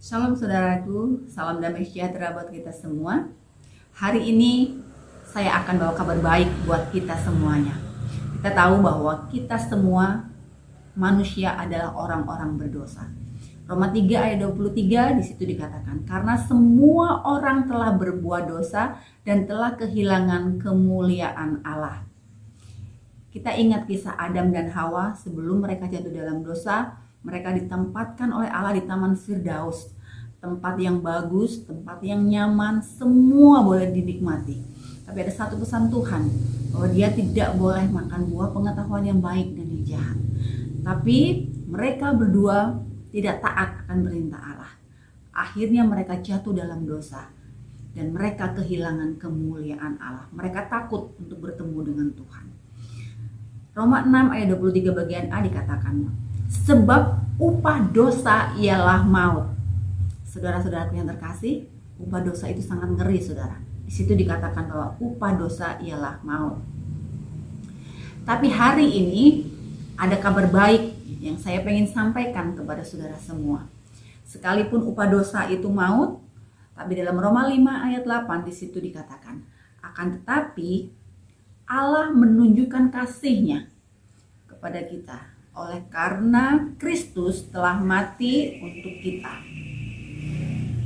Shalom saudaraku, salam damai sejahtera buat kita semua. Hari ini saya akan bawa kabar baik buat kita semuanya. Kita tahu bahwa kita semua manusia adalah orang-orang berdosa. Roma 3 ayat 23 di situ dikatakan, karena semua orang telah berbuat dosa dan telah kehilangan kemuliaan Allah. Kita ingat kisah Adam dan Hawa sebelum mereka jatuh dalam dosa. Mereka ditempatkan oleh Allah di Taman Firdaus, tempat yang bagus, tempat yang nyaman, semua boleh dinikmati. Tapi ada satu pesan Tuhan, bahwa dia tidak boleh makan buah pengetahuan yang baik dan yang jahat. Tapi mereka berdua tidak taat akan perintah Allah. Akhirnya mereka jatuh dalam dosa dan mereka kehilangan kemuliaan Allah. Mereka takut untuk bertemu dengan Tuhan. Roma 6 ayat 23 bagian A dikatakan, sebab upah dosa ialah maut. Saudara-saudaraku yang terkasih, upah dosa itu sangat ngeri, saudara. Di situ dikatakan bahwa upah dosa ialah maut. Tapi hari ini ada kabar baik yang saya ingin sampaikan kepada saudara semua. Sekalipun upah dosa itu maut, tapi dalam Roma 5 ayat 8 di situ dikatakan, akan tetapi Allah menunjukkan kasih-Nya kepada kita oleh karena Kristus telah mati untuk kita.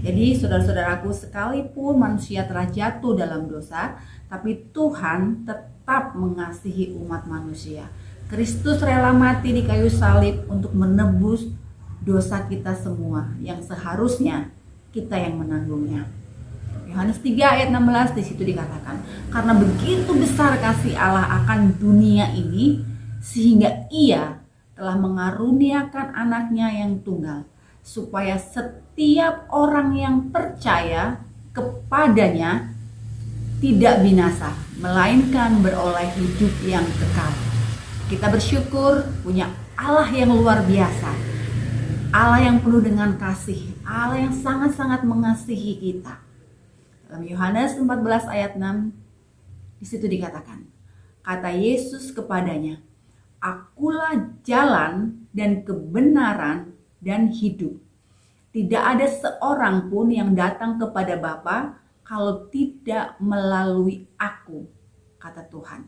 Jadi saudara-saudaraku, sekalipun manusia telah jatuh dalam dosa, tapi Tuhan tetap mengasihi umat manusia. Kristus rela mati di kayu salib untuk menebus dosa kita semua yang seharusnya kita yang menanggungnya. Yohanes 3 ayat 16 di situ dikatakan, karena begitu besar kasih Allah akan dunia ini sehingga Ia telah mengaruniakan anaknya yang tunggal, supaya setiap orang yang percaya kepadanya tidak binasa, melainkan beroleh hidup yang kekal. Kita bersyukur punya Allah yang luar biasa, Allah yang penuh dengan kasih, Allah yang sangat-sangat mengasihi kita. Dalam Yohanes 14 ayat 6 di situ dikatakan, kata Yesus kepadanya, Akulah jalan dan kebenaran dan hidup. Tidak ada seorang pun yang datang kepada Bapa kalau tidak melalui Aku, kata Tuhan.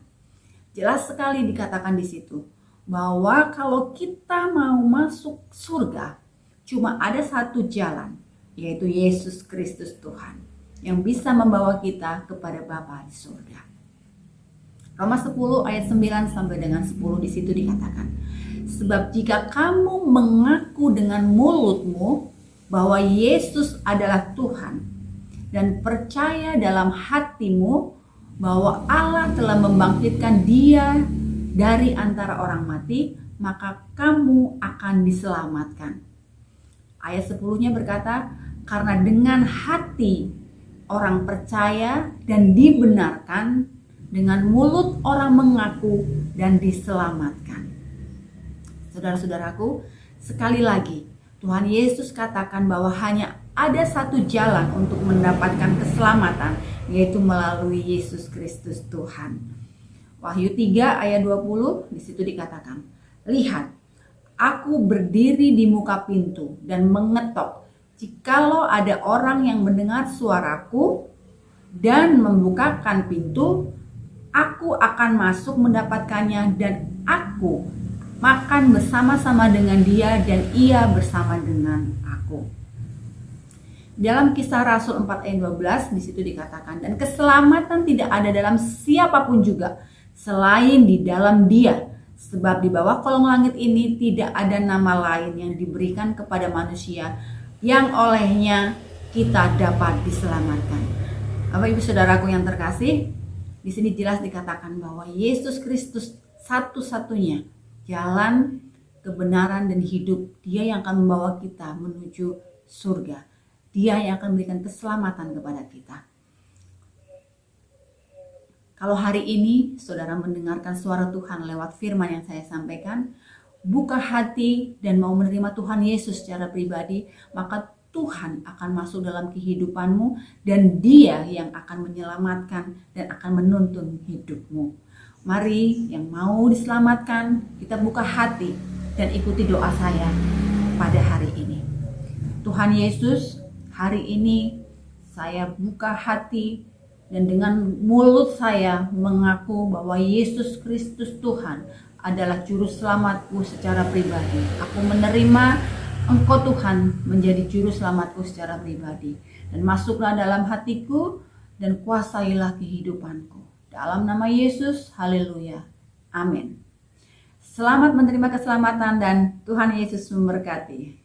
Jelas sekali dikatakan di situ bahwa kalau kita mau masuk surga, cuma ada satu jalan, yaitu Yesus Kristus Tuhan, yang bisa membawa kita kepada Bapa di surga. Roma 10 ayat 9 sampai dengan 10 di situ dikatakan, sebab jika kamu mengaku dengan mulutmu bahwa Yesus adalah Tuhan dan percaya dalam hatimu bahwa Allah telah membangkitkan Dia dari antara orang mati, maka kamu akan diselamatkan. Ayat 10-nya berkata, karena dengan hati orang percaya dan dibenarkan, dengan mulut orang mengaku dan diselamatkan. Saudara-saudaraku, sekali lagi Tuhan Yesus katakan bahwa hanya ada satu jalan untuk mendapatkan keselamatan, yaitu melalui Yesus Kristus Tuhan. Wahyu 3 ayat 20 di situ dikatakan, lihat, aku berdiri di muka pintu dan mengetok. Jikalau ada orang yang mendengar suaraku dan membukakan pintu, aku akan masuk mendapatkannya dan aku makan bersama-sama dengan dia dan ia bersama dengan aku. Dalam Kisah Rasul 4 ayat 12 di situ dikatakan, dan keselamatan tidak ada dalam siapapun juga selain di dalam Dia, sebab di bawah kolong langit ini tidak ada nama lain yang diberikan kepada manusia yang olehnya kita dapat diselamatkan. Bapak Ibu Saudaraku yang terkasih, di sini jelas dikatakan bahwa Yesus Kristus satu-satunya jalan, kebenaran, dan hidup. Dia yang akan membawa kita menuju surga. Dia yang akan memberikan keselamatan kepada kita. Kalau hari ini saudara mendengarkan suara Tuhan lewat firman yang saya sampaikan, buka hati dan mau menerima Tuhan Yesus secara pribadi, maka Tuhan akan masuk dalam kehidupanmu dan Dia yang akan menyelamatkan dan akan menuntun hidupmu. Mari yang mau diselamatkan, kita buka hati dan ikuti doa saya pada hari ini. Tuhan Yesus, hari ini saya buka hati dan dengan mulut saya mengaku bahwa Yesus Kristus Tuhan adalah juru selamatku secara pribadi. Aku menerima Engkau Tuhan menjadi juru selamatku secara pribadi. Dan masuklah dalam hatiku dan kuasailah kehidupanku. Dalam nama Yesus, haleluya. Amin. Selamat menerima keselamatan dan Tuhan Yesus memberkati.